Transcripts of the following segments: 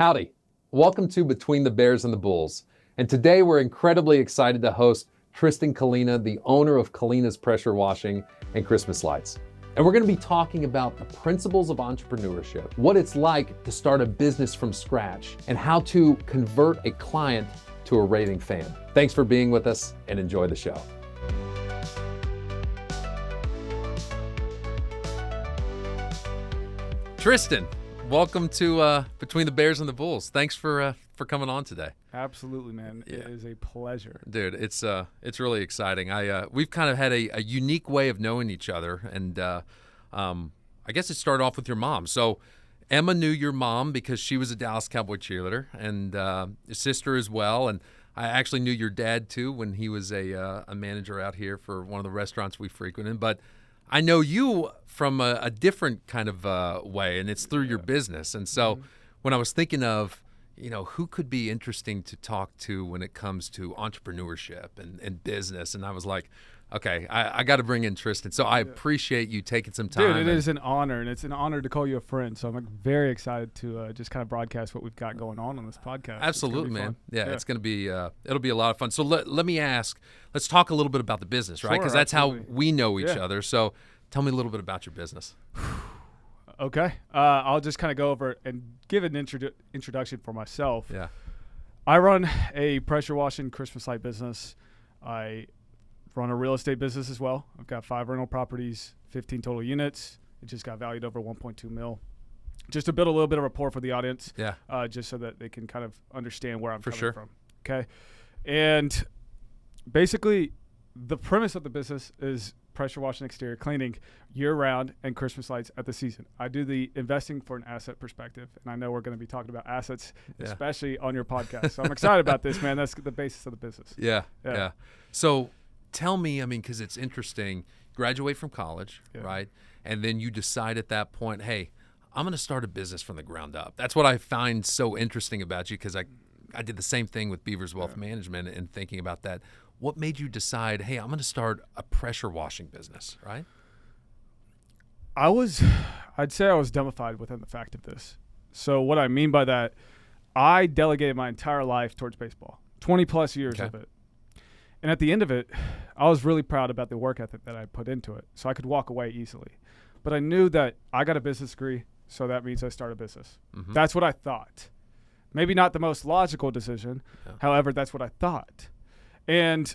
Howdy. Welcome to Between the Bears and the Bulls. And today we're incredibly excited to host Tristan Kalina, the owner of Kalina's Pressure Washing and Christmas Lights. And we're going to be talking about the principles of entrepreneurship, what it's like to start a business from scratch, and how to convert a client to a raving fan. Thanks for being with us and enjoy the show. Tristan, welcome to Between the Bears and the Bulls. Thanks for coming on today. Absolutely, man. Yeah. It is a pleasure. Dude, it's really exciting. We've kind of had a unique way of knowing each other, and I guess it started off with your mom. So Emma knew your mom because she was a Dallas Cowboy cheerleader, and your sister as well. And I actually knew your dad too when he was a manager out here for one of the restaurants we frequented. But I know you from a different kind of way, and it's through your business. And so when I was thinking of, who could be interesting to talk to when it comes to entrepreneurship and business, and I was like, okay, I got to bring in Tristan. So I appreciate you taking some time. Dude, it is an honor, and it's an honor to call you a friend. So I'm very excited to just kind of broadcast what we've got going on this podcast. Absolutely, man. Yeah, it's going to be it'll be a lot of fun. So let me ask, let's talk a little bit about the business, right? Because that's how we know each other. So tell me a little bit about your business. Okay. I'll just kind of go over and give an introduction for myself. Yeah. I run a pressure washing Christmas light business. I run a real estate business as well. I've got 5 rental properties, 15 total units. It just got valued over 1.2 mil. Just to build a little bit of rapport for the audience. Yeah. Just so that they can kind of understand where I'm coming from. Okay. And basically, the premise of the business is pressure washing, exterior cleaning year-round, and Christmas lights at the season. I do the investing for an asset perspective, and I know we're going to be talking about assets, especially on your podcast. So I'm excited about this, man. That's the basis of the business. Yeah. So tell me, because it's interesting, graduate from college, right? And then you decide at that point, hey, I'm going to start a business from the ground up. That's what I find so interesting about you, because I did the same thing with Beavers Wealth Management and thinking about that. What made you decide, hey, I'm going to start a pressure washing business, right? I'd say I was dumbified within the fact of this. So what I mean by that, I delegated my entire life towards baseball, 20 plus years of it. And at the end of it, I was really proud about the work ethic that I put into it. So I could walk away easily. But I knew that I got a business degree, so that means I start a business. Mm-hmm. That's what I thought. Maybe not the most logical decision. However, that's what I thought. And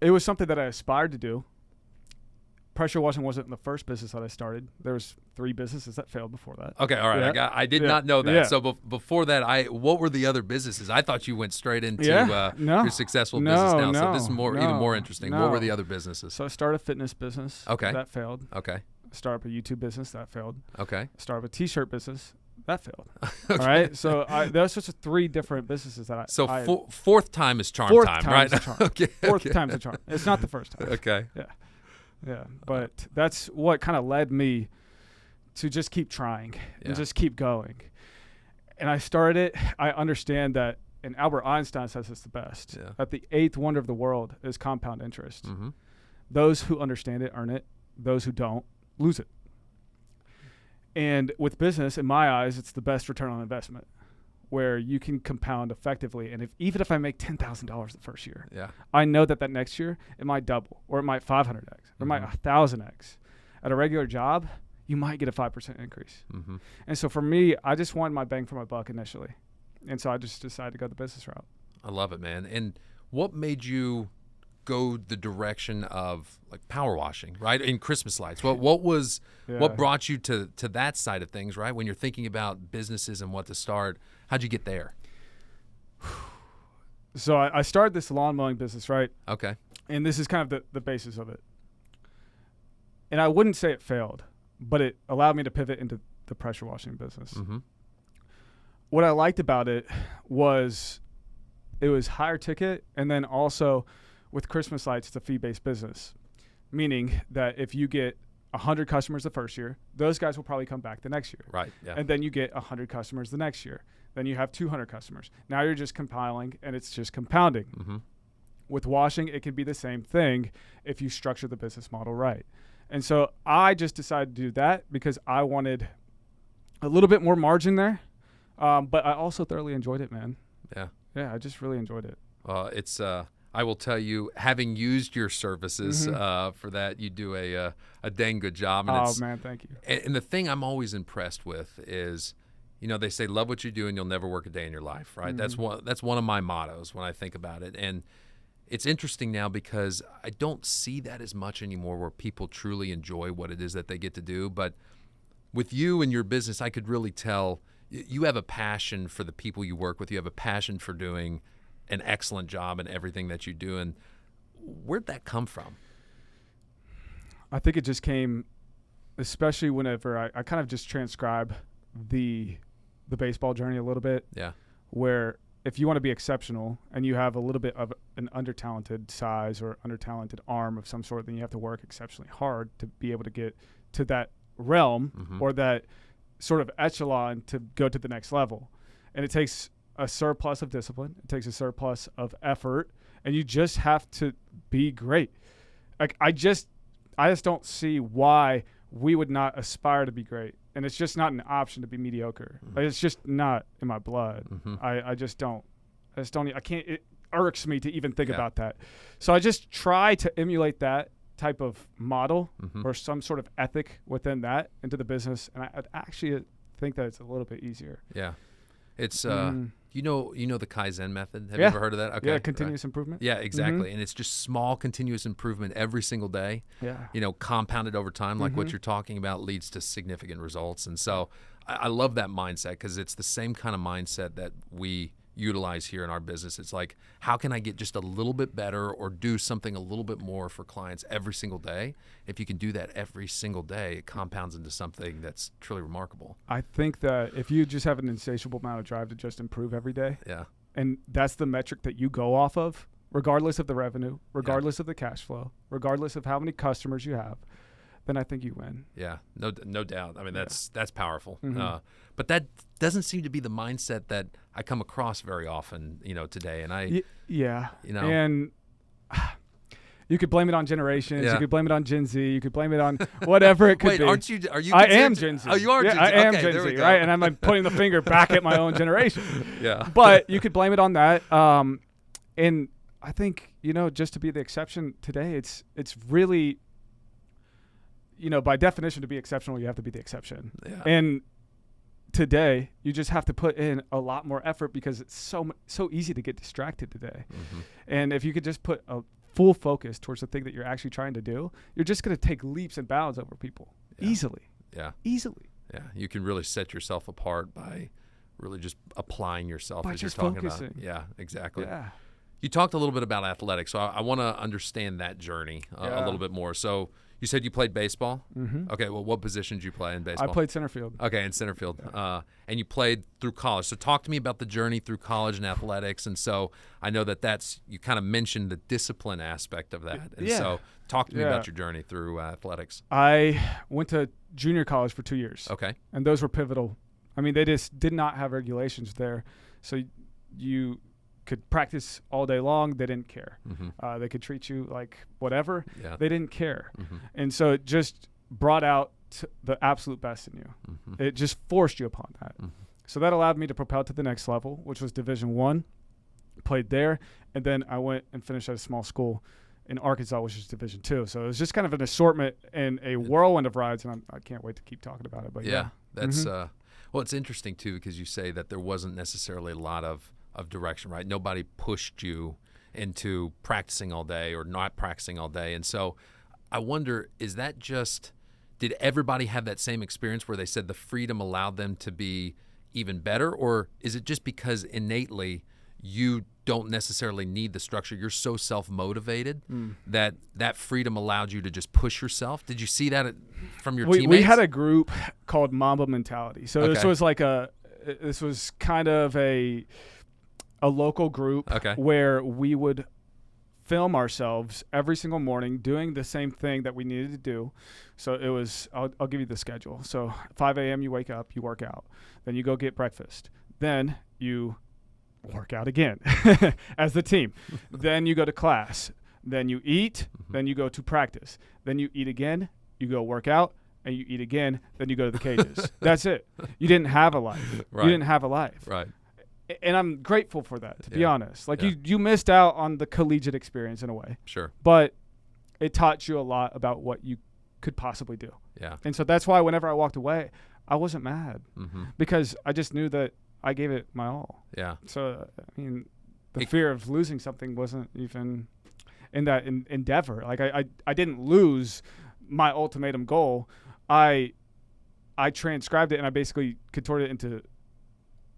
it was something that I aspired to do. Pressure washing wasn't the first business that I started. There was 3 businesses that failed before that. Okay, all right. Yeah. I did not know that. Yeah. So before that, what were the other businesses? I thought you went straight into your successful business now. So this is even more interesting. What were the other businesses? So I started a fitness business. Okay. That failed. Okay. I started up a YouTube business. That failed. Okay. I started up a T-shirt business. That failed. Okay. All right. So there's such 3 different businesses that fourth time is charm time, right? Fourth time's a charm. It's not the first time. Okay. Yeah. But that's what kind of led me to just keep trying and just keep going. And I started it. I understand that, and Albert Einstein says it's the best, that the 8th wonder of the world is compound interest. Mm-hmm. Those who understand it earn it. Those who don't lose it. And with business, in my eyes, it's the best return on investment, where you can compound effectively. And even if I make $10,000 the first year, I know that next year it might double, or it might 500x, or it might 1,000x. At a regular job, you might get a 5% increase. Mm-hmm. And so for me, I just wanted my bang for my buck initially. And so I just decided to go the business route. I love it, man. And what made you go the direction of like power washing, right? In Christmas lights. What brought you to that side of things, right? When you're thinking about businesses and what to start, how'd you get there? So I started this lawn mowing business, right? Okay. And this is kind of the basis of it. And I wouldn't say it failed, but it allowed me to pivot into the pressure washing business. Mm-hmm. What I liked about it was higher ticket, and then also with Christmas lights, it's a fee-based business, meaning that if you get 100 customers the first year, those guys will probably come back the next year. Right. Yeah. And then you get 100 customers the next year. Then you have 200 customers. Now you're just compiling, and it's just compounding. Mm-hmm. With washing, it can be the same thing if you structure the business model right. And so I just decided to do that because I wanted a little bit more margin there, But I also thoroughly enjoyed it, man. Yeah. Yeah, I just really enjoyed it. It's I will tell you, having used your services for that, you do a dang good job. And Man, thank you. And the thing I'm always impressed with is, they say love what you do and you'll never work a day in your life, right? That's one of my mottos when I think about it. And it's interesting now because I don't see that as much anymore, where people truly enjoy what it is that they get to do. But with you and your business, I could really tell you have a passion for the people you work with. You have a passion for doing an excellent job in everything that you do. And where'd that come from? I think it just came, especially whenever I kind of just transcribe the baseball journey a little bit. Yeah. Where if you want to be exceptional and you have a little bit of an under-talented size or under-talented arm of some sort, then you have to work exceptionally hard to be able to get to that realm or that sort of echelon to go to the next level. And it takes a surplus of discipline. It takes a surplus of effort, and you just have to be great. Like I just don't see why we would not aspire to be great. And it's just not an option to be mediocre. Like, it's just not in my blood. I just don't. I can't. It irks me to even think about that. So I just try to emulate that type of model or some sort of ethic within that into the business. And I actually think that it's a little bit easier. Yeah. It's you know the Kaizen method. Have you ever heard of that? Okay. Yeah, continuous improvement. Yeah, exactly. And it's just small continuous improvement every single day. Yeah. Compounded over time, like what you're talking about, leads to significant results. And so I love that mindset, because it's the same kind of mindset that we utilize here in our business. It's like, how can I get just a little bit better or do something a little bit more for clients every single day? If you can do that every single day, it compounds into something that's truly remarkable. I think that if you just have an insatiable amount of drive to just improve every day, and that's the metric that you go off of, regardless of the revenue, regardless of the cash flow, regardless of how many customers you have, then I think you win. Yeah, no doubt. I mean, that's powerful. But that doesn't seem to be the mindset that I come across very often, today. And and you could blame it on generations. You could blame it on Gen Z. You could blame it on whatever it could be. Wait, are you? I am Gen Z. Oh, you are Gen Z. I am okay, Gen Z, right? And I'm like pointing the finger back at my own generation. Yeah. But you could blame it on that. And I think, just to be the exception today, it's really, by definition, to be exceptional, you have to be the exception. Yeah. And today, you just have to put in a lot more effort, because it's so easy to get distracted today. And if you could just put a full focus towards the thing that you're actually trying to do, you're just going to take leaps and bounds over people easily. Yeah. Easily. Yeah. You can really set yourself apart by really just applying yourself By as you're just talking focusing. about. Yeah, exactly. Yeah. You talked a little bit about athletics, so I want to understand that journey a little bit more. So you said you played baseball? Okay, well, what position did you play in baseball? I played center field. Okay, in center field. And you played through college. So talk to me about the journey through college and athletics. And so I know you kind of mentioned the discipline aspect of that. And so talk to me about your journey through athletics. I went to junior college for 2 years. Okay. And those were pivotal. I mean, they just did not have regulations there. So you could practice all day long. They didn't care. They could treat you like whatever. Yeah. They didn't care. And so it just brought out the absolute best in you. It just forced you upon that. So that allowed me to propel to the next level, which was Division I. Played there. And then I went and finished at a small school in Arkansas, which is Division II. So it was just kind of an assortment and a whirlwind of rides. And I can't wait to keep talking about it. But that's well, it's interesting too, because you say that there wasn't necessarily a lot of direction, right? Nobody pushed you into practicing all day or not practicing all day. And so I wonder, did everybody have that same experience where they said the freedom allowed them to be even better? Or is it just because innately you don't necessarily need the structure? You're so self-motivated that freedom allowed you to just push yourself. Did you see that from your teammates? We had a group called Mamba Mentality. So this was kind of a local group where we would film ourselves every single morning doing the same thing that we needed to do. So it was, I'll give you the schedule. So 5 a.m. you wake up, you work out. Then you go get breakfast. Then you work out again as the team. Then you go to class. Then you eat. Then you go to practice. Then you eat again. You go work out. and you eat again, then you go to the cages. That's it. You didn't have a life. Right. You didn't have a life. Right. And I'm grateful for that, to be honest. Like, Yeah. you missed out on the collegiate experience in a way. Sure. But it taught you a lot about what you could possibly do. Yeah. And so that's why whenever I walked away, I wasn't mad Mm-hmm. because I just knew that I gave it my all. Yeah. So, I mean, the fear of losing something wasn't even in that endeavor. Like, I didn't lose my ultimatum goal. I transcribed it and I basically contorted it into,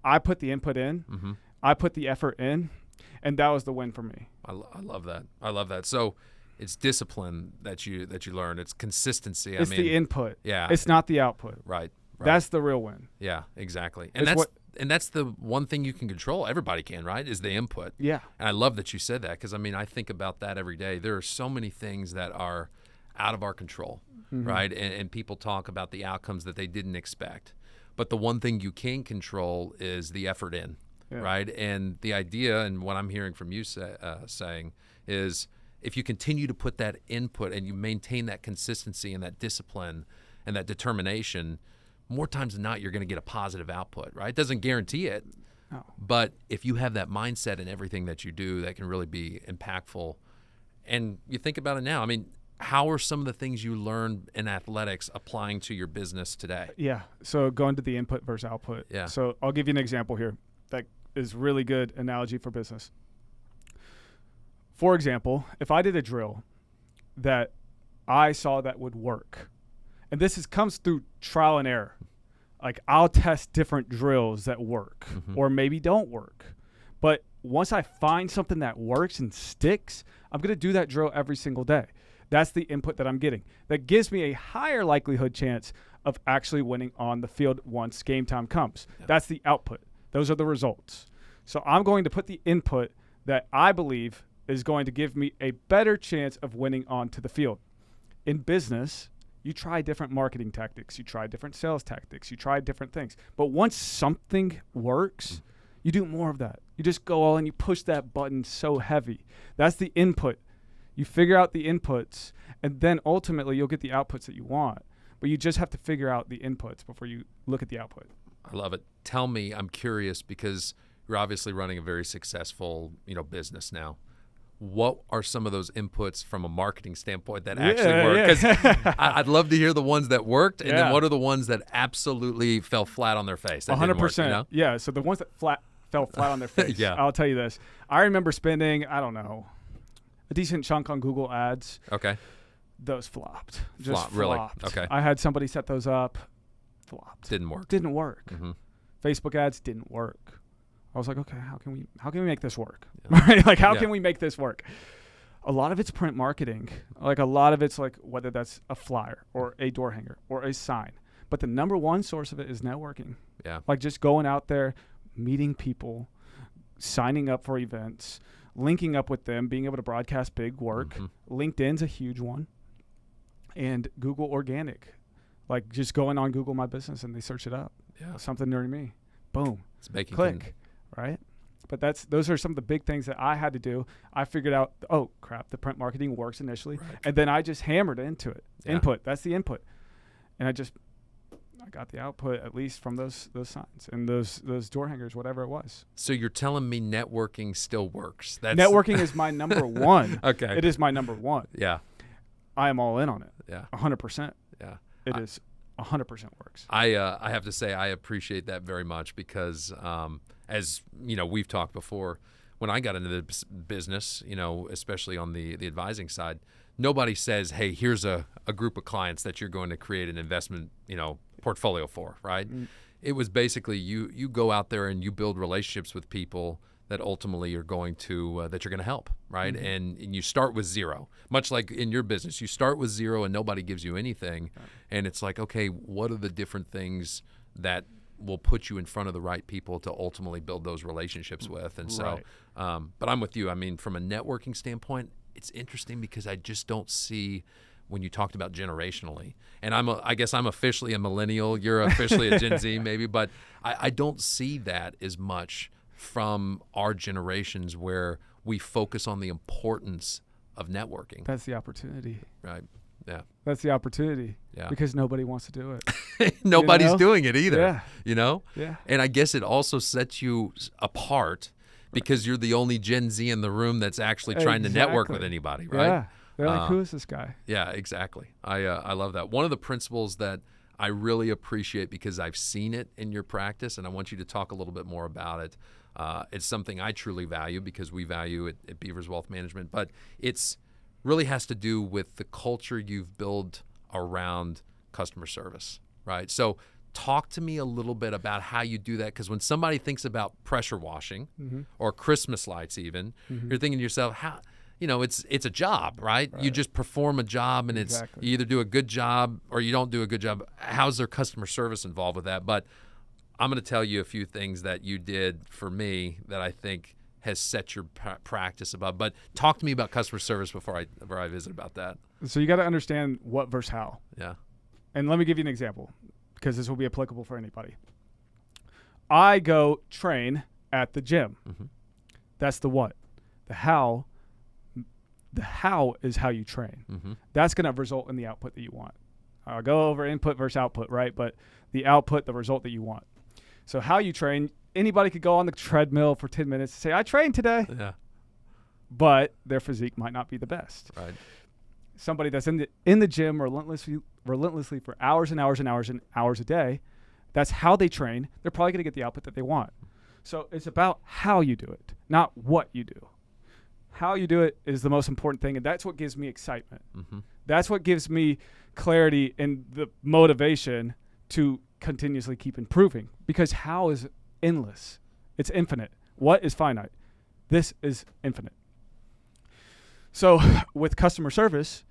I put the input in, Mm-hmm. I put the effort in, and that was the win for me. I love that. I love that. So it's discipline that you learn. It's consistency. It's the input. Yeah. It's not the output. Right. That's the real win. Yeah, exactly. And that's the one thing you can control. Everybody can, right? Is the input. Yeah. And I love that you said that because, I mean, I think about that every day. There are so many things that are out of our control, Mm-hmm. right? And people talk about the outcomes that they didn't expect. But the one thing you can control is the effort in, right? And the idea, and what I'm hearing from you saying is if you continue to put that input and you maintain that consistency and that discipline and that determination, more times than not, you're going to get a positive output, right? It doesn't guarantee it. No. But if you have that mindset in everything that you do, that can really be impactful. And you think about it now. I mean, how are some of the things you learned in athletics applying to your business today? Yeah. So going to the input versus output. Yeah. So I'll give you an example here that is really good analogy for business. For example, if I did a drill that I saw that would work, and this comes through trial and error. Like, I'll test different drills that work or maybe don't work. But once I find something that works and sticks, I'm going to do that drill every single day. That's the input that I'm getting. That gives me a higher likelihood chance of actually winning on the field once game time comes. Yeah. That's the output. Those are the results. So I'm going to put the input that I believe is going to give me a better chance of winning onto the field. In business, you try different marketing tactics. You try different sales tactics. You try different things. But once something works, you do more of that. You just go all in. You push that button so heavy. That's the input. You figure out the inputs, and then ultimately you'll get the outputs that you want. But you just have to figure out the inputs before you look at the output. I love it. Tell me, I'm curious because you're obviously running a very successful, business now. What are some of those inputs from a marketing standpoint that actually work? Because I'd love to hear the ones that worked, and then what are the ones that absolutely fell flat on their face? 100%. Yeah. So the ones that fell flat on their face. I'll tell you this. I remember spending, I don't know, a decent chunk on Google Ads. Okay. Those flopped. Flopped. Really? Okay. I had somebody set those up. Flopped. Didn't work. Mm-hmm. Facebook ads didn't work. I was like, okay, how can we make this work? Right? Like, how can we make this work? A lot of it's print marketing. Like, a lot of it's like whether that's a flyer or a door hanger or a sign. But the number one source of it is networking. Yeah. Like, just going out there, meeting people, signing up for events, linking up with them, being able to broadcast big work. Mm-hmm. LinkedIn's a huge one. And Google Organic. Like, just going on Google My Business and they search it up. Yeah. Something near me. Boom. It's making click. Right? But those are some of the big things that I had to do. I figured out, oh, crap, the print marketing works initially. Right. And then I just hammered into it. Yeah. Input. That's the input. And I got the output at least from those signs and those door hangers, whatever it was. So you're telling me networking still works? Networking is my number one. Okay. It is my number one. Yeah. I am all in on it. Yeah. 100%. Yeah. It is 100% works. I have to say I appreciate that very much because as we've talked before, when I got into the business, especially on the advising side, nobody says, hey, here's a group of clients that you're going to create an investment, portfolio for, right? Mm. It was basically you go out there and you build relationships with people that ultimately you're going to that you're going to help, right? Mm-hmm. And you start with zero, much like in your business. You start with zero and nobody gives you anything, right. And it's like, okay, what are the different things that will put you in front of the right people to ultimately build those relationships with? And so, right. But I'm with you. I mean, from a networking standpoint, it's interesting because I just don't see when you talked about generationally, and I guess I'm officially a millennial. You're officially a Gen Z maybe, but I don't see that as much from our generations where we focus on the importance of networking. That's the opportunity. Right. Yeah. That's the opportunity. Yeah. Because nobody wants to do it. Nobody's doing it either. Yeah. You know? Yeah. And I guess it also sets you apart because you're the only Gen Z in the room that's actually trying to network with anybody, right? Yeah. They're like, who is this guy? Yeah, exactly. I love that. One of the principles that I really appreciate because I've seen it in your practice, and I want you to talk a little bit more about it. It's something I truly value because we value it at Beavers Wealth Management, but it's really has to do with the culture you've built around customer service, right? So talk to me a little bit about how you do that, because when somebody thinks about pressure washing or Christmas lights even, you're thinking to yourself, how, you know, it's a job, right? You just perform a job, and it's you either do a good job or you don't do a good job. How's their customer service involved with that? But I'm going to tell you a few things that you did for me that I think has set your practice above. But talk to me about customer service before I visit about that. So you got to understand what versus how. Yeah. And let me give you an example, because this will be applicable for anybody. I go train at the gym. That's the what. The how is how you train. That's going to result in the output that you want. I'll go over input versus output, right? But the output, the result that you want. So how you train, anybody could go on the treadmill for 10 minutes and say, I trained today. Yeah. But their physique might not be the best. Right. Somebody that's in the gym relentlessly for hours and hours and hours and hours a day, that's how they train. They're probably going to get the output that they want. So it's about how you do it, not what you do. How you do it is the most important thing, and that's what gives me excitement. That's what gives me clarity and the motivation to continuously keep improving, because how is endless. It's infinite. What is finite? This is infinite. So with customer service,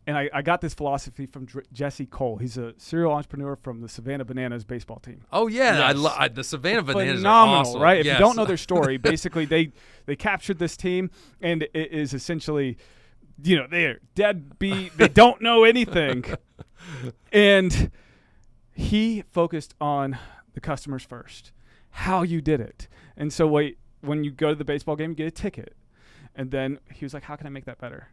I got this philosophy from Jesse Cole. He's a serial entrepreneur from the Savannah Bananas baseball team. Oh, yeah. Yes. The Savannah Bananas phenomenal, are awesome. Right? If Yes. you don't know their story, basically they captured this team, and it is essentially, they're deadbeat. They don't know anything. And he focused on the customers first, how you did it. And so when you go to the baseball game, you get a ticket. And then he was like, how can I make that better?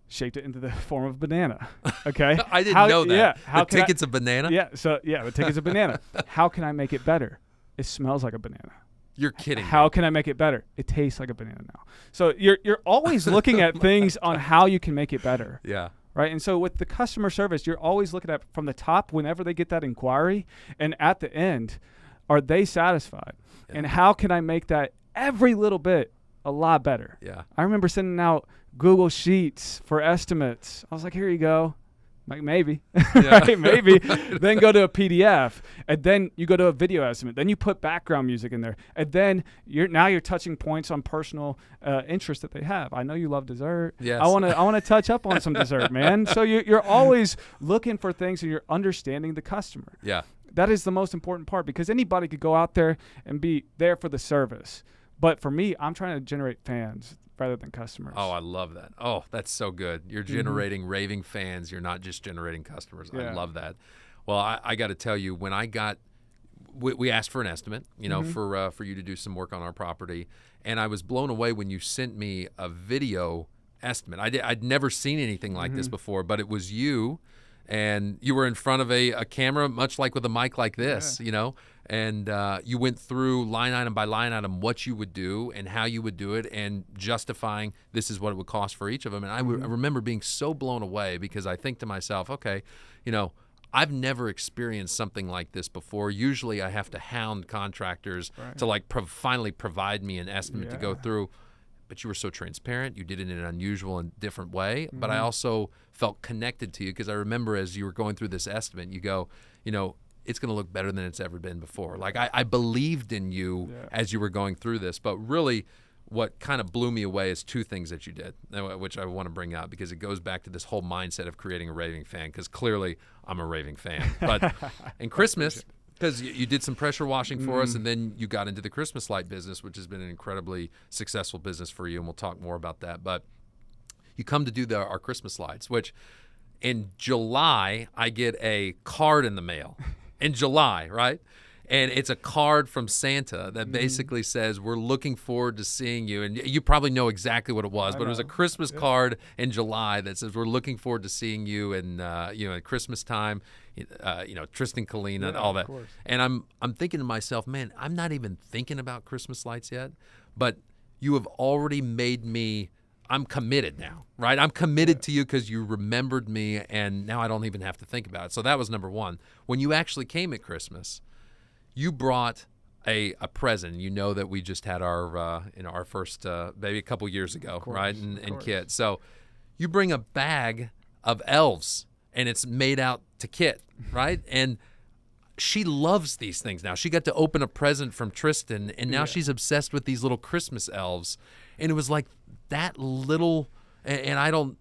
Shaped it into the form of a banana. Okay. I didn't know that. Yeah. The ticket's a banana? Yeah. So the ticket's a banana. How can I make it better? It smells like a banana. You're kidding. How can I make it better? It tastes like a banana now. So you're always looking at things on how you can make it better. Yeah. Right. And so with the customer service, you're always looking at from the top whenever they get that inquiry, and at the end, are they satisfied? Yeah. And how can I make that every little bit a lot better? Yeah. I remember sending out Google Sheets for estimates. I was like, here you go. Like, maybe. Yeah. Right? Maybe. Then go to a PDF, and then you go to a video estimate. Then you put background music in there, and then you're touching points on personal interests that they have. I know you love dessert. Yes. I want to touch up on some dessert, man. So you're always looking for things, and you're understanding the customer. Yeah. That is the most important part, because anybody could go out there and be there for the service. But for me, I'm trying to generate fans rather than customers. Oh, I love that. Oh, that's so good. You're generating raving fans. You're not just generating customers. Yeah. I love that. Well, I got to tell you, when we asked for an estimate, for you to do some work on our property, and I was blown away when you sent me a video estimate. I'd never seen anything like this before, but it was you, and you were in front of a camera, much like with a mic like this, and you went through line item by line item what you would do and how you would do it, and justifying this is what it would cost for each of them. And I remember being so blown away, because I think to myself, okay, I've never experienced something like this before. Usually I have to hound contractors to finally provide me an estimate to go through. But you were so transparent. You did it in an unusual and different way. But I also felt connected to you, because I remember as you were going through this estimate, you go, it's going to look better than it's ever been before. Like, I believed in you as you were going through this. But really, what kind of blew me away is two things that you did, which I want to bring out, because it goes back to this whole mindset of creating a raving fan, because clearly I'm a raving fan. But in Christmas, because you did some pressure washing for us, and then you got into the Christmas light business, which has been an incredibly successful business for you, and we'll talk more about that. But you come to do our Christmas lights, which in July, I get a card in the mail. In July, right? And it's a card from Santa that basically says, we're looking forward to seeing you. And you probably know exactly what it was, but it was a Christmas card in July that says, we're looking forward to seeing you in, at Christmas time, Tristan Kalina and all that. And I'm thinking to myself, man, I'm not even thinking about Christmas lights yet, but you have already made me, I'm committed now, right? I'm committed to you because you remembered me, and now I don't even have to think about it. So that was number one. When you actually came at Christmas, you brought a present. You know that we just had our first baby a couple years ago, right? And Kit. So you bring a bag of elves, and it's made out to Kit, right? And she loves these things now. She got to open a present from Tristan, and now she's obsessed with these little Christmas elves. And it was like that little, and I don't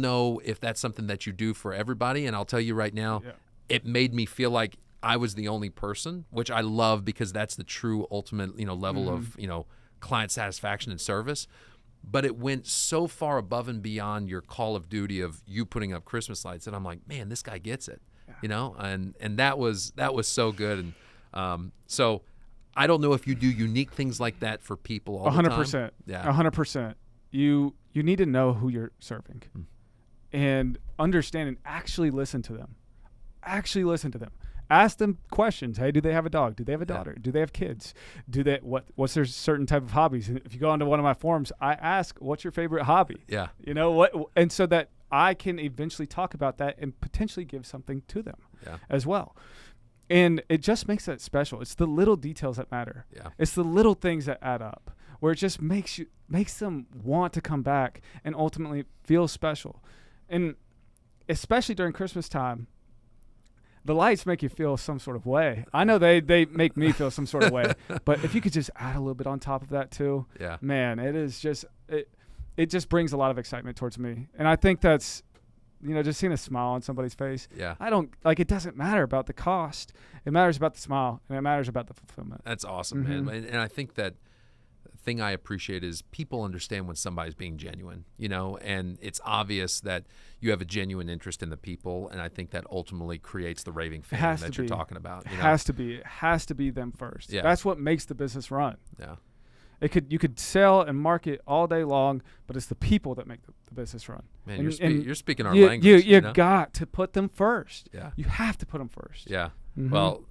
know if that's something that you do for everybody. And I'll tell you right now, it made me feel like I was the only person, which I love because that's the true ultimate, level of, client satisfaction and service. But it went so far above and beyond your call of duty of you putting up Christmas lights, and I'm like, man, this guy gets it, and that was so good. And so I don't know if you do unique things like that for people all the time. 100%. Yeah, 100%. You need to know who you're serving, and understand and actually listen to them. Ask them questions. Hey, do they have a dog? Do they have a daughter? Do they have kids? What's their certain type of hobbies? And if you go onto one of my forums, I ask, what's your favorite hobby? Yeah. And so that I can eventually talk about that and potentially give something to them as well. And it just makes that special. It's the little details that matter. Yeah. It's the little things that add up, where it just makes them want to come back and ultimately feel special. And especially during Christmas time, the lights make you feel some sort of way. I know they make me feel some sort of way, but if you could just add a little bit on top of that too, man, it is just it just brings a lot of excitement towards me. And I think that's, just seeing a smile on somebody's face. Yeah. It doesn't matter about the cost. It matters about the smile, and it matters about the fulfillment. That's awesome, man. And I think that thing I appreciate is people understand when somebody's being genuine, and it's obvious that you have a genuine interest in the people, and I think that ultimately creates the raving fan that you're talking about. It has to be them first. Yeah. That's what makes the business run. Yeah. You could sell and market all day long, but it's the people that make the business run. Man, you're speaking our language. You got to put them first. Yeah. You have to put them first. Yeah. Well,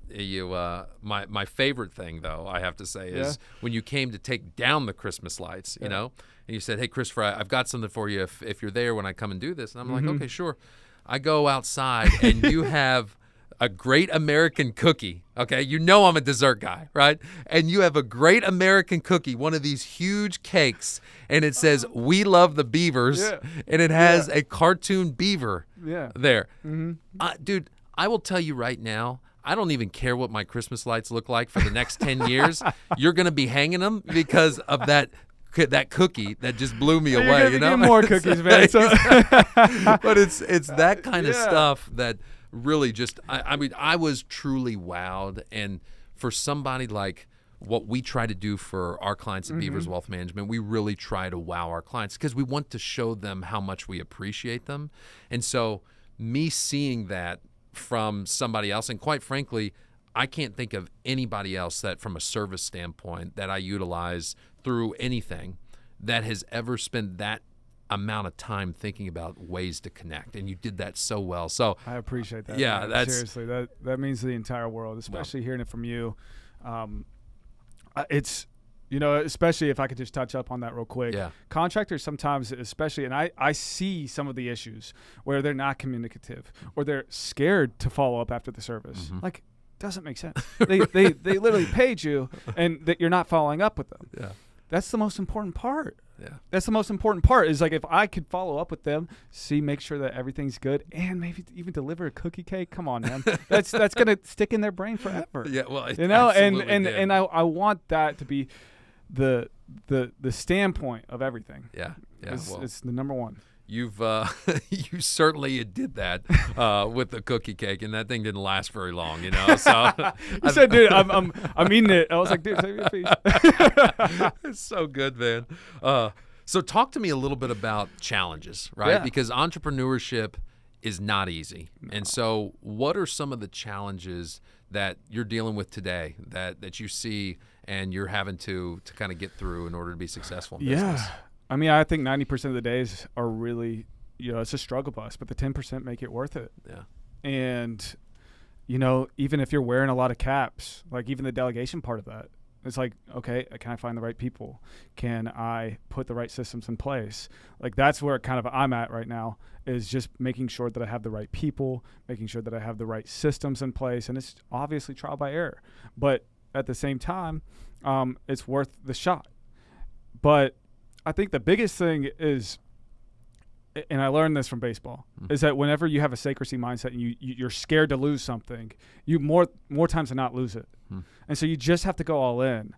my favorite thing though, I have to say, is when you came to take down the Christmas lights, and you said, "Hey, Christopher, I've got something for you if you're there when I come and do this." And I'm like, "Okay, sure." I go outside and you have a great American cookie. Okay, I'm a dessert guy, right? And you have a great American cookie, one of these huge cakes, and it says, "We love the Beavers," and it has a cartoon beaver there. Dude, I will tell you right now, I don't even care what my Christmas lights look like for the next 10 years. You're going to be hanging them because of that cookie that just blew me away. More cookies, man. But it's that kind of stuff that really just, I was truly wowed. And for somebody like what we try to do for our clients at Beavers Wealth Management, we really try to wow our clients because we want to show them how much we appreciate them. And so me seeing that from somebody else, and quite frankly, I can't think of anybody else that from a service standpoint that I utilize through anything that has ever spent that amount of time thinking about ways to connect, and you did that so well. So I appreciate that. Yeah, man. Seriously, that means the entire world, especially hearing it from you. It's especially if I could just touch up on that real quick. Yeah. Contractors sometimes, especially, and I see some of the issues where they're not communicative or they're scared to follow up after the service. Like, doesn't make sense. They literally paid you, and that you're not following up with them. Yeah. That's the most important part. Yeah. That's the most important part, is like if I could follow up with them, make sure that everything's good, and maybe even deliver a cookie cake. Come on, man. That's gonna stick in their brain forever. Yeah, well, and I want that to be the standpoint of everything. Yeah. It's the number one. You certainly did that with the cookie cake, and that thing didn't last very long, So you said, dude, I'm eating it. I was like, dude, save me a piece. It's so good, man. So talk to me a little bit about challenges, right? Yeah. Because entrepreneurship is not easy. No. And so what are some of the challenges that you're dealing with today that you see and you're having to kind of get through in order to be successful in business? Yeah. I mean, I think 90% of the days are really, it's a struggle bus, but the 10% make it worth it. Yeah. And, even if you're wearing a lot of caps, like even the delegation part of that, it's like, okay, can I find the right people? Can I put the right systems in place? Like that's where kind of I'm at right now, is just making sure that I have the right people, making sure that I have the right systems in place. And it's obviously trial by error, but at the same time, it's worth the shot. But I think the biggest thing is, and I learned this from baseball, is that whenever you have a sacrecy mindset and you're scared to lose something, you more times than not lose it. And so you just have to go all in.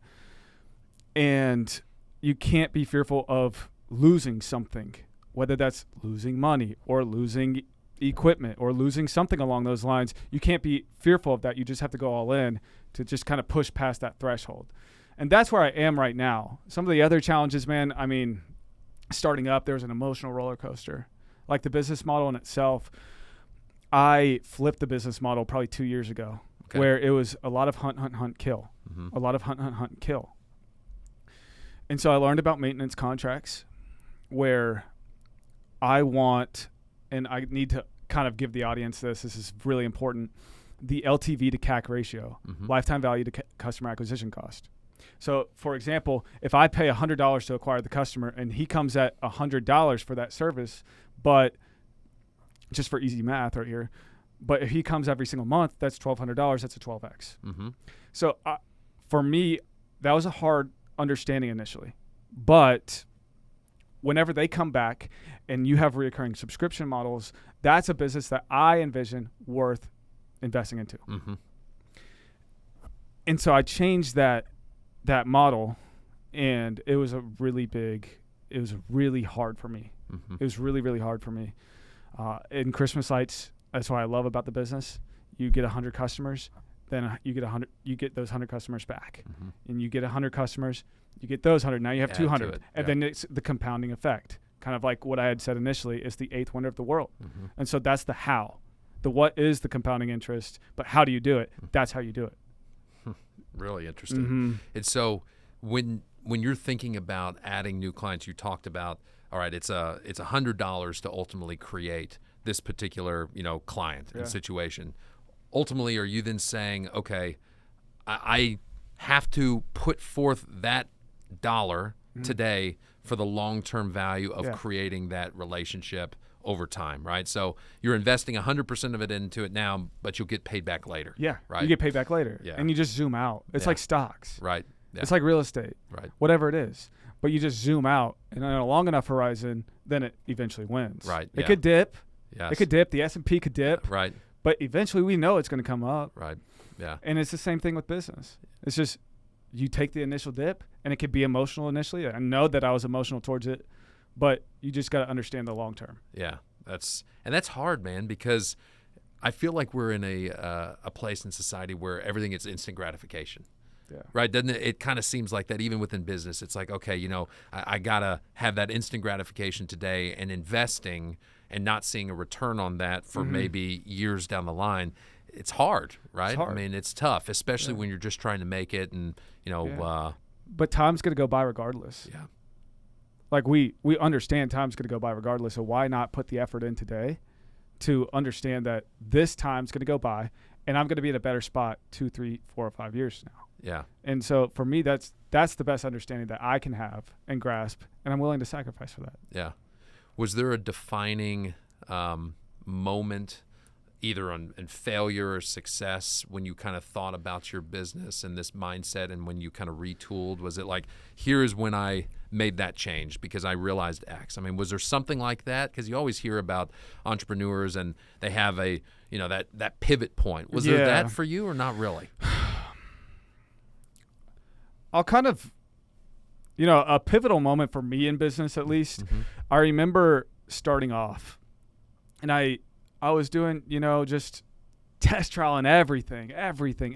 And you can't be fearful of losing something, whether that's losing money or losing equipment or losing something along those lines. You can't be fearful of that. You just have to go all in to just kind of push past that threshold. And that's where I am right now. Some of the other challenges, man, I mean, starting up, there was an emotional roller coaster. Like the business model in itself, I flipped the business model probably 2 years ago, where it was a lot of hunt, kill. A lot of hunt, kill. And so I learned about maintenance contracts where I want, and I need to kind of give the audience this is really important, the LTV to CAC ratio, lifetime value to customer acquisition cost. So, for example, if I pay $100 to acquire the customer and he comes at $100 for that service, but just for easy math right here, but if he comes every single month, that's $1,200. That's a 12x. So for me, that was a hard understanding initially. But whenever they come back and you have recurring subscription models, that's a business that I envision worth investing into. And so I changed that model, and it was really hard for me. It was really, really hard for me. In Christmas lights, that's what I love about the business. You get 100 customers, then you get those 100 customers back. And you get 100 customers, you get those 100. Now you have 200. And then it's the compounding effect. Kind of like what I had said initially, is the eighth wonder of the world. And so that's the how. The what is the compounding interest, but how do you do it? That's how you do it. Really interesting. And so when you're thinking about adding new clients, you talked about, all right, it's $100 to ultimately create this particular, client and situation. Ultimately, are you then saying, okay, I have to put forth that dollar today for the long-term value of creating that relationship over time, right? So you're investing 100% of it into it now, but you'll get paid back later. Yeah, right. You get paid back later. Yeah. And you just zoom out. It's like stocks. Right. Yeah. It's like real estate. Right. Whatever it is. But you just zoom out, and on a long enough horizon, then it eventually wins. Right. It could dip. Yes. It could dip. The S&P could dip. Right. But eventually we know it's going to come up. Right. Yeah. And it's the same thing with business. It's just you take the initial dip, and it could be emotional initially. I know that I was emotional towards it, but you just got to understand the long term. Yeah. That's hard, man, because I feel like we're in a place in society where everything is instant gratification. Yeah. Right? Doesn't it? It kind of seems like that even within business. It's like, okay, I got to have that instant gratification today, and investing and not seeing a return on that for maybe years down the line. It's hard, right? It's hard. I mean, it's tough, especially when you're just trying to make it and, but time's going to go by regardless. Yeah. Like we understand time's going to go by regardless. So why not put the effort in today to understand that this time's going to go by and I'm going to be in a better spot 2, 3, 4, or 5 years now. Yeah. And so for me, that's the best understanding that I can have and grasp, and I'm willing to sacrifice for that. Yeah. Was there a defining moment, either in failure or success, when you kind of thought about your business and this mindset, and when you kind of retooled? Was it like, here is when I made that change because I realized X? I mean, was there something like that? Because you always hear about entrepreneurs and they have a, that pivot point. Was there that for you or not really? I'll kind of, a pivotal moment for me in business, at least. I remember starting off, and I was doing, just test trial and everything. And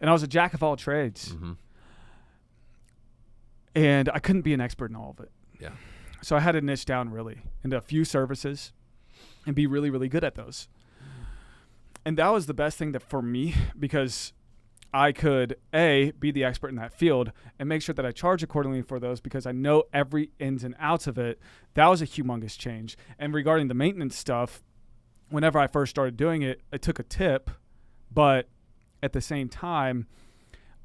I was a jack of all trades. And I couldn't be an expert in all of it. Yeah. So I had to niche down really into a few services and be really, really good at those. And that was the best thing that for me, because I could, A, be the expert in that field and make sure that I charge accordingly for those because I know every ins and outs of it. That was a humongous change. And regarding the maintenance stuff, whenever I first started doing it, I took a tip, but at the same time,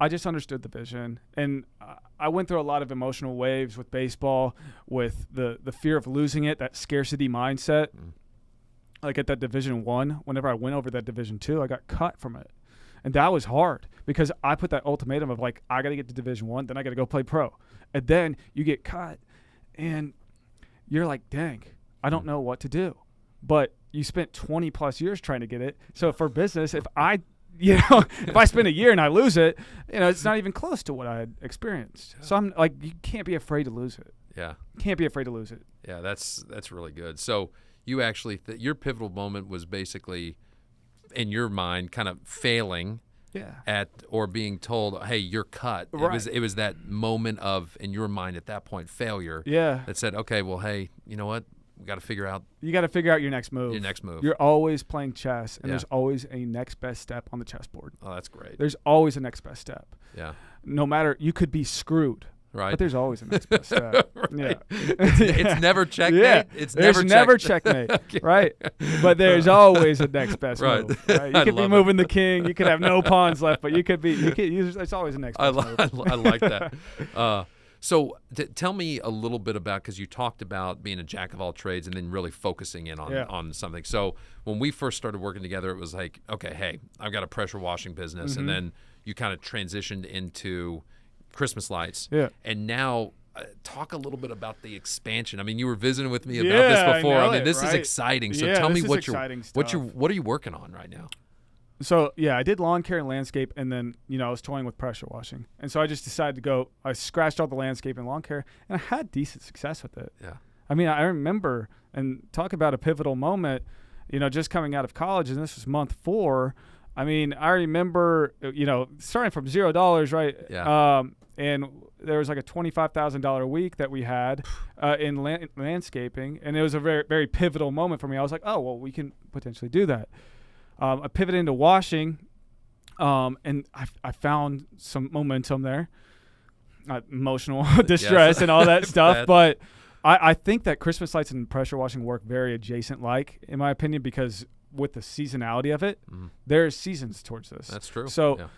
I just understood the vision. And I went through a lot of emotional waves with baseball, with the fear of losing it, that scarcity mindset. Like at that Division I, whenever I went over that Division II, I got cut from it. And that was hard because I put that ultimatum of like, I got to get to Division I, then I got to go play pro. And then you get cut and you're like, dang, I don't know what to do. But you spent 20 plus years trying to get it. So for business, if I spend a year and I lose it, it's not even close to what I had experienced. So I'm like, you can't be afraid to lose it. Yeah. Can't be afraid to lose it. Yeah, that's really good. So you actually, your pivotal moment was basically, in your mind, kind of failing at or being told, hey, you're cut. Right. It was that moment of, in your mind at that point, failure that said, okay, well, hey, you know what? We got to figure out. You got to figure out your next move. You're always playing chess, and there's always a next best step on the chessboard. Oh, that's great. There's always a next best step. Yeah. No matter, you could be screwed. Right. But there's always a next best step. Right. Yeah. It's never checkmate. Yeah. There's never checkmate. Okay. Right. But there's always a next best right. move. Right? You could be moving the king. You could have no pawns left, but it's always a next best move. I like that. So tell me a little bit about, because you talked about being a jack of all trades and then really focusing in on something. So when we first started working together, it was like, okay, hey, I've got a pressure washing business. And then you kind of transitioned into Christmas lights. Yeah. And now talk a little bit about the expansion. I mean, you were visiting with me about this before. I mean, this is exciting. So tell me what are you working on right now? So, I did lawn care and landscape, and then, I was toying with pressure washing. And so I just decided to go, I scratched all the landscape and lawn care, and I had decent success with it. Yeah. I mean, I remember, and talk about a pivotal moment, just coming out of college, and this was month 4. I mean, I remember, starting from $0, right? Yeah. And there was like a $25,000 week that we had in landscaping, and it was a very, very pivotal moment for me. I was like, oh, well, we can potentially do that. I pivoted into washing, and I found some momentum there, emotional distress and all that stuff. But I think that Christmas lights and pressure washing work very adjacent, in my opinion, because with the seasonality of it, there's seasons towards this. That's true. So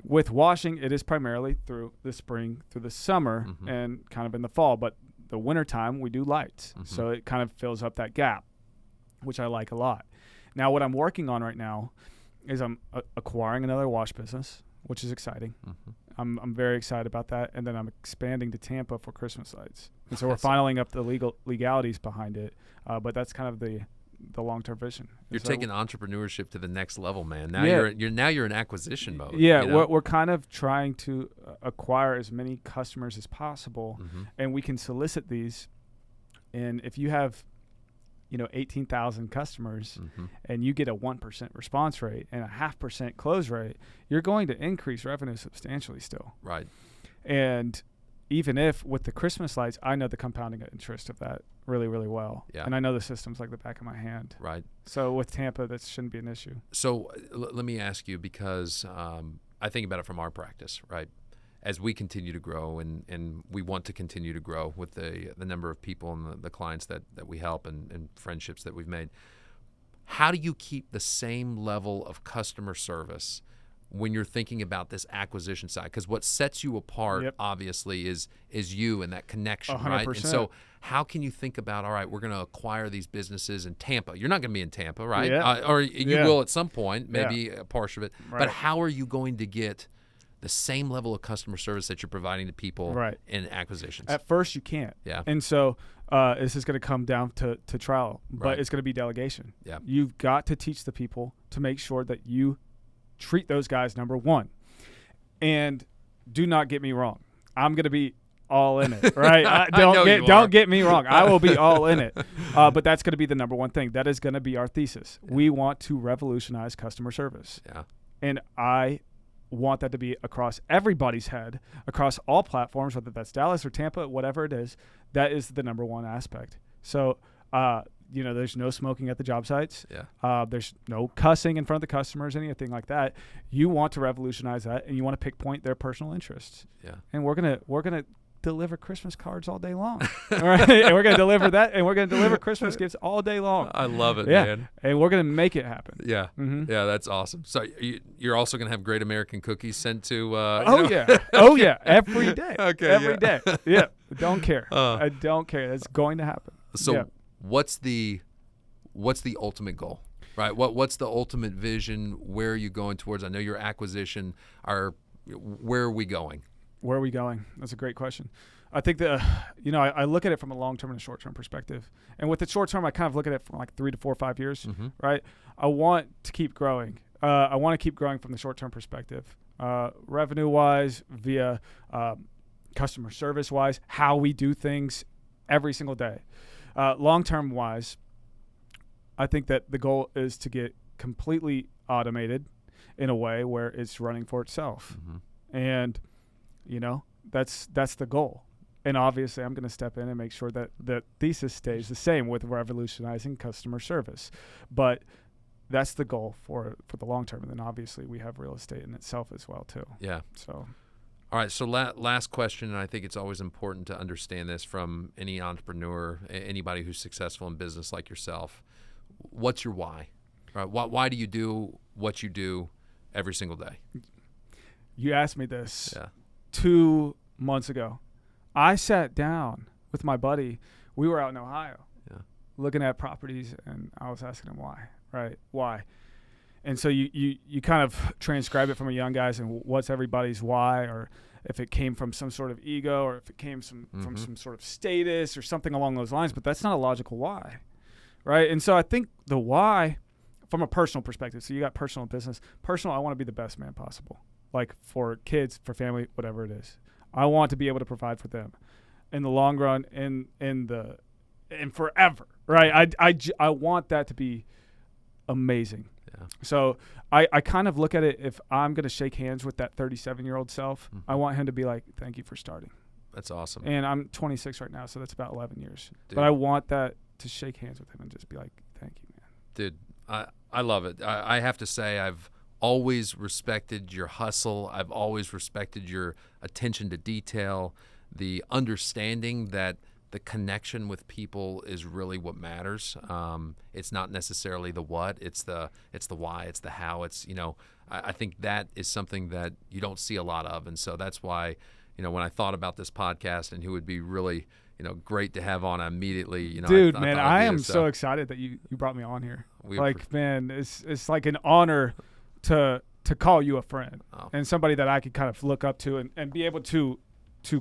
with washing, it is primarily through the spring, through the summer, and kind of in the fall. But the wintertime, we do lights. So it kind of fills up that gap, which I like a lot. Now, what I'm working on right now is I'm acquiring another wash business, which is exciting. I'm very excited about that. And then I'm expanding to Tampa for Christmas lights. And so we're filing up the legalities behind it. But that's kind of the long-term vision. You're taking entrepreneurship to the next level, man. Now you're in acquisition mode. Yeah, we're kind of trying to acquire as many customers as possible, and we can solicit these. And if you have 18,000 customers and you get a 1% response rate and a 0.5% close rate, you're going to increase revenue substantially still. Right. And even if with the Christmas lights, I know the compounding interest of that really, really well. Yeah. And I know the systems like the back of my hand. Right. So with Tampa, that shouldn't be an issue. So let me ask you, because I think about it from our practice, right? As we continue to grow and we want to continue to grow with the number of people and the clients that we help and friendships that we've made, how do you keep the same level of customer service when you're thinking about this acquisition side? Because what sets you apart, obviously, is you and that connection, 100%. Right? And so how can you think about, all right, we're going to acquire these businesses in Tampa. You're not going to be in Tampa, right? Yeah. Or you will at some point, maybe a portion of it. Right. But how are you going to get the same level of customer service that you're providing to people in acquisitions? At first, you can't. Yeah. And so this is going to come down to trial, but it's going to be delegation. Yeah. You've got to teach the people to make sure that you treat those guys number one. And do not get me wrong. I'm going to be all in it, right? Don't get me wrong. I will be all in it. But that's going to be the number one thing. That is going to be our thesis. Yeah. We want to revolutionize customer service. Yeah. And I want that to be across everybody's head, across all platforms, whether that's Dallas or Tampa, whatever it is. That is the number one aspect. So there's no smoking at the job sites. Yeah. There's no cussing in front of the customers, anything like that. You want to revolutionize that, and you want to pinpoint their personal interests. Yeah. And we're gonna deliver Christmas cards all day long. All right. And we're gonna deliver that, and we're gonna deliver Christmas gifts all day long. I love it, yeah. man. And we're gonna make it happen. Yeah. Mm-hmm. Yeah, that's awesome. So you're also gonna have Great American Cookies sent to. Yeah. Oh yeah. Every day. Okay. Every day. Yeah. Don't care. I don't care. That's going to happen. So what's the ultimate goal? Right. What's the ultimate vision? Where are you going towards? I know your acquisition. Where are we going? Where are we going? That's a great question. I think that, I look at it from a long-term and a short-term perspective. And with the short-term, I kind of look at it from like 3 to 4 or 5 years, mm-hmm. right? I want to keep growing. I want to keep growing from the short-term perspective, revenue-wise, via customer service-wise, how we do things every single day. Long-term wise, I think that the goal is to get completely automated in a way where it's running for itself. Mm-hmm. And, that's the goal. And obviously I'm going to step in and make sure that the thesis stays the same with revolutionizing customer service. But that's the goal for the long term. And then obviously we have real estate in itself as well too. Yeah. So. All right. So last question, and I think it's always important to understand this from any entrepreneur, anybody who's successful in business like yourself. What's your why? Right? Why do you do what you do every single day? You asked me this 2 months ago. I sat down with my buddy. We were out in Ohio looking at properties, and I was asking him why, right? Why? And so you kind of transcribe it from a young guy's and what's everybody's why, or if it came from some sort of ego, or if it came from some sort of status or something along those lines. But that's not a logical why, right? And so I think the why from a personal perspective, so you got personal and business. Personal, I want to be the best man possible, like for kids, for family, whatever it is. I want to be able to provide for them in the long run and forever, right? I want that to be amazing. Yeah. So I kind of look at it, if I'm going to shake hands with that 37-year-old self, I want him to be like, thank you for starting. That's awesome. And I'm 26 right now, so that's about 11 years. Dude. But I want that to shake hands with him and just be like, thank you, man. Dude, I love it. I have to say I've always respected your hustle. I've always respected your attention to detail, the understanding that the connection with people is really what matters. It's not necessarily the what, it's the why, it's the how. It's, I think that is something that you don't see a lot of. And so that's why, when I thought about this podcast and who would be really, great to have on immediately, Dude, I am so excited that you brought me on here. Man, it's like an honor to call you a friend and somebody that I could kind of look up to and be able to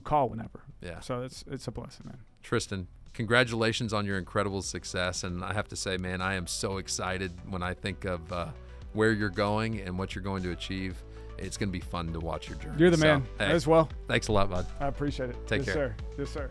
call whenever. Yeah. So it's a blessing, man. Tristan, congratulations on your incredible success. And I have to say, man, I am so excited when I think of where you're going and what you're going to achieve. It's going to be fun to watch your journey. You're the man as well. Thanks a lot, bud. I appreciate it. Take care. Yes, sir.